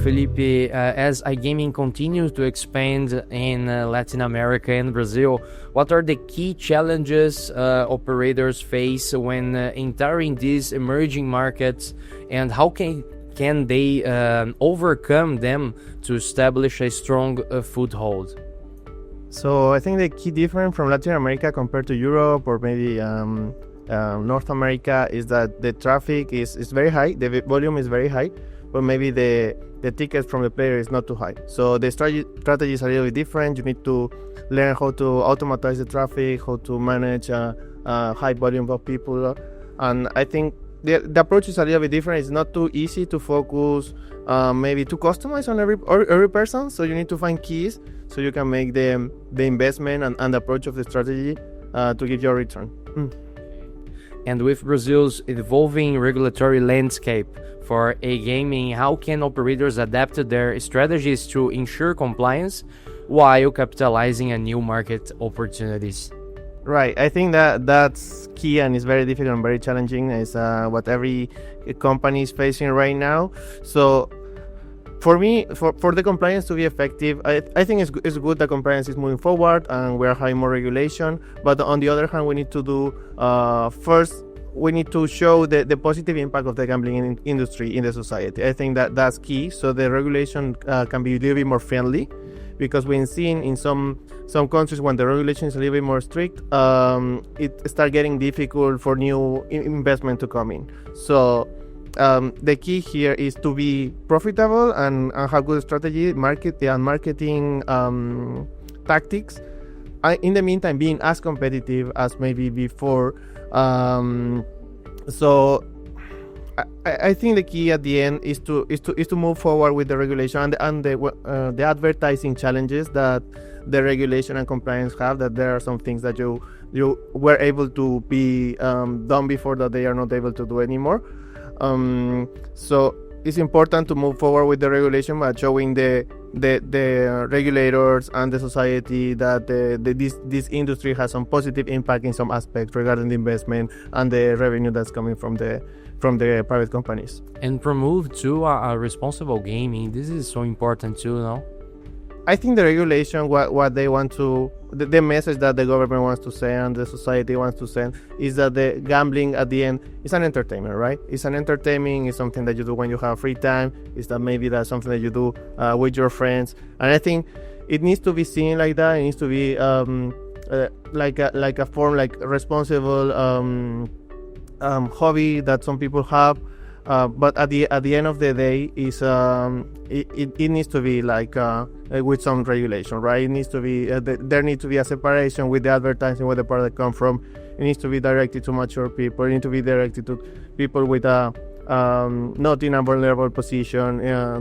Felipe, as iGaming continues to expand in Latin America and Brazil, what are the key challenges operators face when entering these emerging markets, and how can they overcome them to establish a strong foothold? So I think the key difference from Latin America compared to Europe or maybe North America is that the traffic is very high, the volume is very high, but maybe the tickets from the player is not too high. So the strategy is a little bit different. You need to learn how to automatize the traffic, how to manage a high volume of people. And I think the approach is a little bit different. It's not too easy to focus, maybe to customize on every person. So you need to find keys so you can make the investment and the approach of the strategy to give you a return. And with Brazil's evolving regulatory landscape for iGaming, how can operators adapt their strategies to ensure compliance while capitalizing on new market opportunities? Right, I think that's key and it's very difficult and very challenging. Is what every company is facing right now. So for me, for the compliance to be effective, I think it's good that compliance is moving forward and we're having more regulation. But on the other hand, we need to do first, we need to show the positive impact of the gambling industry in the society. I think that's key. So the regulation can be a little bit more friendly, because we've seen in some countries when the regulation is a little bit more strict, it starts getting difficult for new investment to come in. So the key here is to be profitable and have good strategy, marketing tactics. In the meantime, being as competitive as maybe before. So I think the key at the end is to move forward with the regulation and the advertising challenges that the regulation and compliance have. That there are some things that you were able to be done before that they are not able to do anymore. So it's important to move forward with the regulation by showing the regulators and the society that this industry has some positive impact in some aspects regarding the investment and the revenue that's coming from the private companies. And promote to a responsible gaming. This is so important too, no? I think the regulation, what they want to, the message that the government wants to send and the society wants to send is that the gambling at the end is an entertainment, right? It's an entertainment, it's something that you do when you have free time, it's that maybe that's something that you do with your friends. And I think it needs to be seen like that. It needs to be like a form, like responsible hobby that some people have. But at the end of the day, it needs to be like with some regulation, right? It needs to be there needs to be a separation with the advertising, where the product come from. It needs to be directed to mature people. It needs to be directed to people with not in a vulnerable position.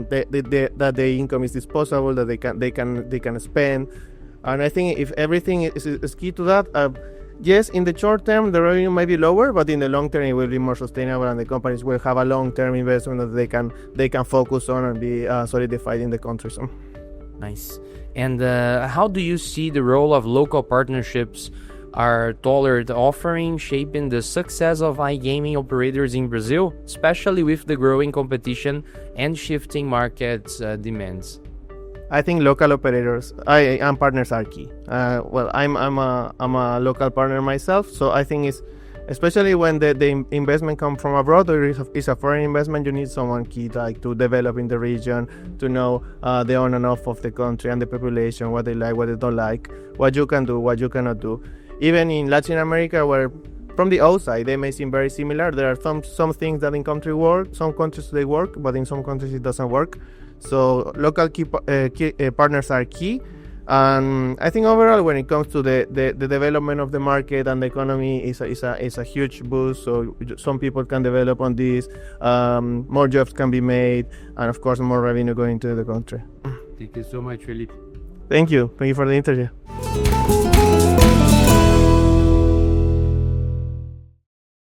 That the income is disposable, that they can spend. And I think if everything is key to that. Yes, in the short term, the revenue might be lower, but in the long term, it will be more sustainable, and the companies will have a long-term investment that they can focus on and be solidified in the country. So. Nice. And how do you see the role of local partnerships are tailored offering shaping the success of iGaming operators in Brazil, especially with the growing competition and shifting market demands? I think local operators and partners are key. Well, I'm a local partner myself, so I think it's especially when the investment comes from abroad or it's a foreign investment, you need someone key to develop in the region, to know the on and off of the country and the population, what they like, what they don't like, what you can do, what you cannot do. Even in Latin America, where from the outside they may seem very similar, there are some things that in country work, some countries they work, but in some countries it doesn't work. So local key partners are key, and I think overall when it comes to the development of the market and the economy is a huge boost. So some people can develop on this, more jobs can be made, and of course more revenue going to the country. Thank you so much, Felipe. Thank you for the interview.